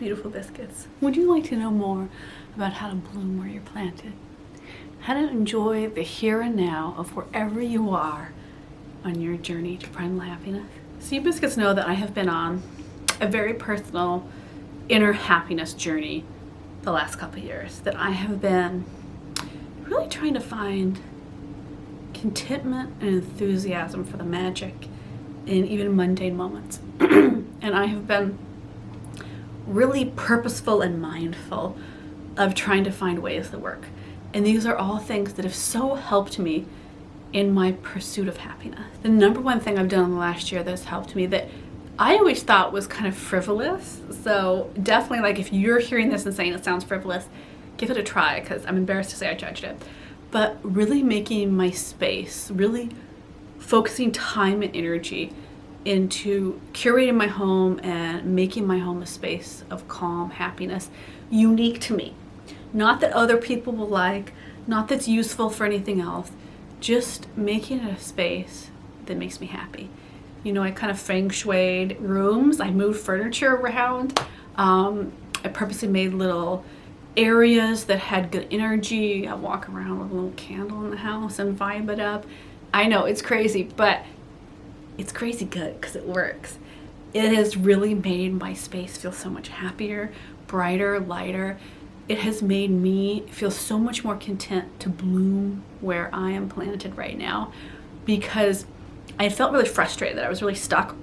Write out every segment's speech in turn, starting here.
beautiful biscuits. Would you like to know more about how to bloom where you're planted? How to enjoy the here and now of wherever you are on your journey to primal happiness? So you biscuits know that I have been on a very personal inner happiness journey the last couple of years, that I have been really trying to find contentment and enthusiasm for the magic in even mundane moments. And I have been really purposeful and mindful of trying to find ways that work. And these are all things that have so helped me in my pursuit of happiness. The number one thing I've done in the last year that has helped me, that I always thought was kind of frivolous. So definitely, like, if you're hearing this and saying it sounds frivolous, give it a try, because I'm embarrassed to say I judged it. But really making my space, really focusing time and energy into curating my home and making my home a space of calm happiness, unique to me. Not that other people will like, not that's useful for anything else, just making it a space that makes me happy. You know, I kind of feng shuied rooms, I moved furniture around, I purposely made little areas that had good energy. I walk around with a little candle in the house and vibe it up. I know it's crazy, but it's crazy good because it works. It has really made my space feel so much happier, brighter, lighter. It has made me feel so much more content to bloom where I am planted right now, because I felt really frustrated that I was really stuck,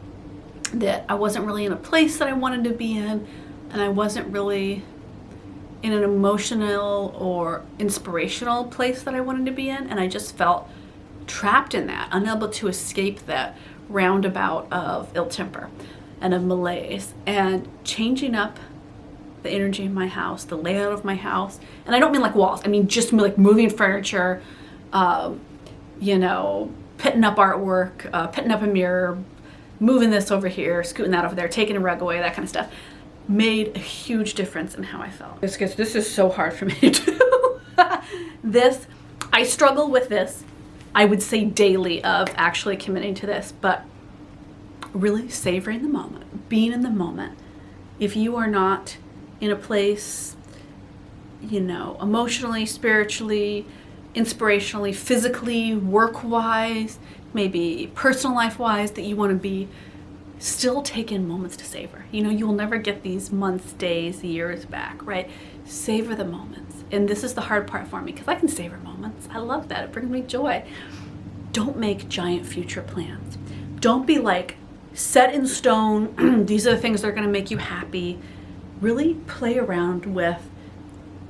that I wasn't really in a place that I wanted to be in, and I wasn't really in an emotional or inspirational place that I wanted to be in, and I just felt trapped in that, unable to escape that roundabout of ill temper and of malaise. And changing up the energy in my house, the layout of my house, and I don't mean like walls, I mean just like moving furniture, you know, putting up artwork, putting up a mirror, moving this over here, scooting that over there, taking a rug away, that kind of stuff, made a huge difference in how I felt. This is so hard for me to do. I struggle with this, I would say daily, of actually committing to this, but really savoring the moment, being in the moment. If you are not in a place, you know, emotionally, spiritually, inspirationally, physically, work-wise, maybe personal life-wise, that you want to be, still take in moments to savor. You know, you'll never get these months, days, years back, right? Savor the moments. And this is the hard part for me, because I can savor moments. I love that. It brings me joy. Don't make giant future plans. Don't be like set in stone, these are the things that are going to make you happy. Really play around with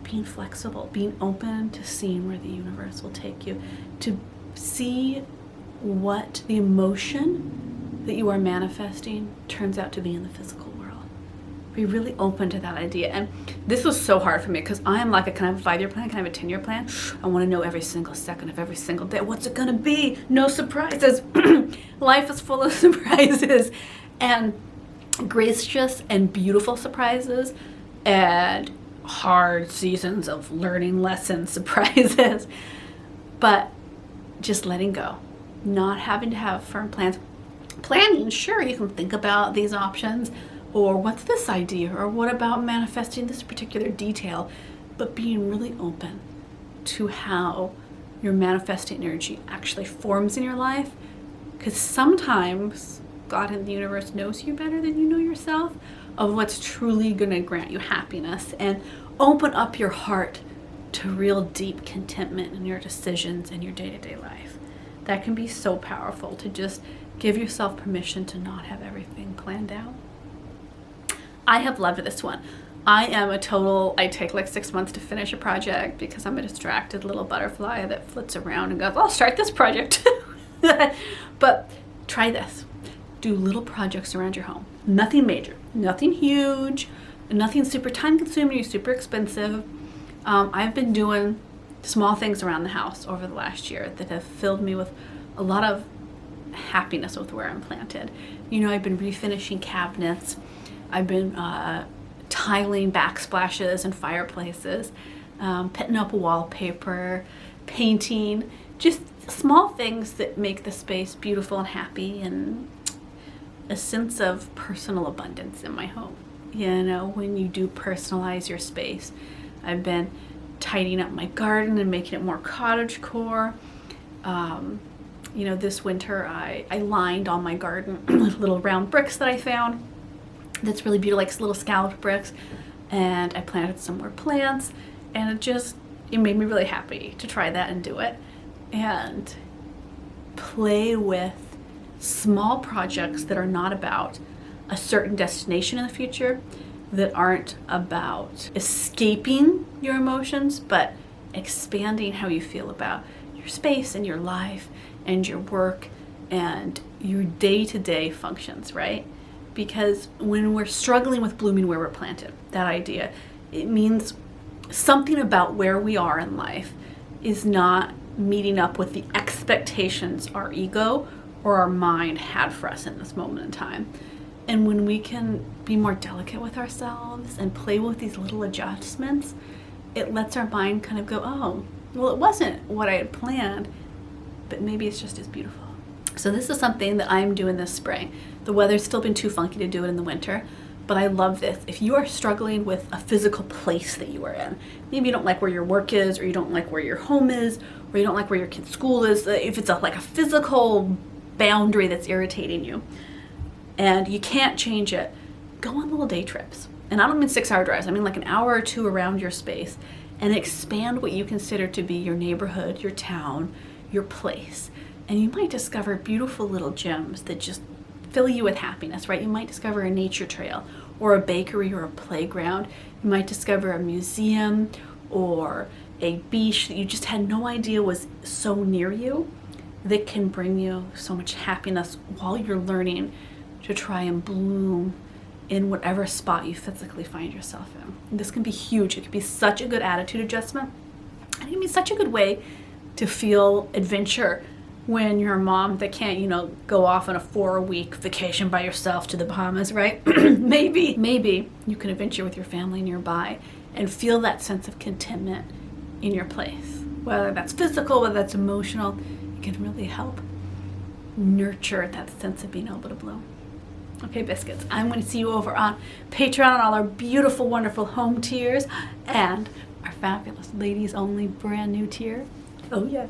being flexible, being open to seeing where the universe will take you, to see what the emotion that you are manifesting turns out to be in the physical world. Be really open to that idea. And this was so hard for me, because I am like, can I have a 5-year plan? Can I have a 10-year plan? I want to know every single second of every single day. What's it going to be? No surprises. Life is full of surprises, and gracious and beautiful surprises, and hard seasons of learning lessons, surprises. But just letting go, not having to have firm plans. Planning, sure, you can think about these options, or what's this idea, or what about manifesting this particular detail, but being really open to how your manifesting energy actually forms in your life, because sometimes God and the universe knows you better than you know yourself, of what's truly going to grant you happiness. And open up your heart to real deep contentment in your decisions and your day-to-day life. That can be so powerful, to just give yourself permission to not have everything planned out. I have loved this one. I take like 6 months to finish a project, because I'm a distracted little butterfly that flits around and goes, I'll start this project. But try this. Do little projects around your home. Nothing major, nothing huge, nothing super time consuming or super expensive. I've been doing small things around the house over the last year that have filled me with a lot of happiness with where I'm planted. You know, I've been refinishing cabinets. I've been tiling backsplashes and fireplaces, putting up wallpaper, painting, just small things that make the space beautiful and happy, and a sense of personal abundance in my home. you know, when you do personalize your space. I've been tidying up my garden and making it more cottagecore. You know, this winter I lined all my garden with little round bricks that I found. That's really beautiful, like little scalloped bricks. And I planted some more plants, and it made me really happy to try that and do it. And play with small projects that are not about a certain destination in the future, that aren't about escaping your emotions, but expanding how you feel about your space and your life and your work and your day-to-day functions, right? Because when we're struggling with blooming where we're planted, that idea, it means something about where we are in life is not meeting up with the expectations our ego or our mind had for us in this moment in time. And when we can be more delicate with ourselves and play with these little adjustments, it lets our mind kind of go, oh, well, it wasn't what I had planned, but maybe it's just as beautiful. So this is something that I'm doing this spring. The weather's still been too funky to do it in the winter, but I love this. If you are struggling with a physical place that you are in, maybe you don't like where your work is, or you don't like where your home is, or you don't like where your kid's school is, if it's like a physical boundary that's irritating you, and you can't change it, go on little day trips. And I don't mean 6-hour drives, I mean like an hour or two around your space, and expand what you consider to be your neighborhood, your town, your place. And you might discover beautiful little gems that just fill you with happiness, right? You might discover a nature trail, or a bakery, or a playground. You might discover a museum or a beach that you just had no idea was so near you, that can bring you so much happiness while you're learning to try and bloom in whatever spot you physically find yourself in. And this can be huge. It can be such a good attitude adjustment. And it can be such a good way to feel adventure when you're a mom that can't, you know, go off on a 4-week vacation by yourself to the Bahamas, right? maybe you can adventure with your family nearby and feel that sense of contentment in your place. Whether that's physical, whether that's emotional, it can really help nurture that sense of being able to bloom. Okay, biscuits, I'm going to see you over on Patreon on all our beautiful, wonderful home tiers and our fabulous ladies only brand new tier. Oh yeah.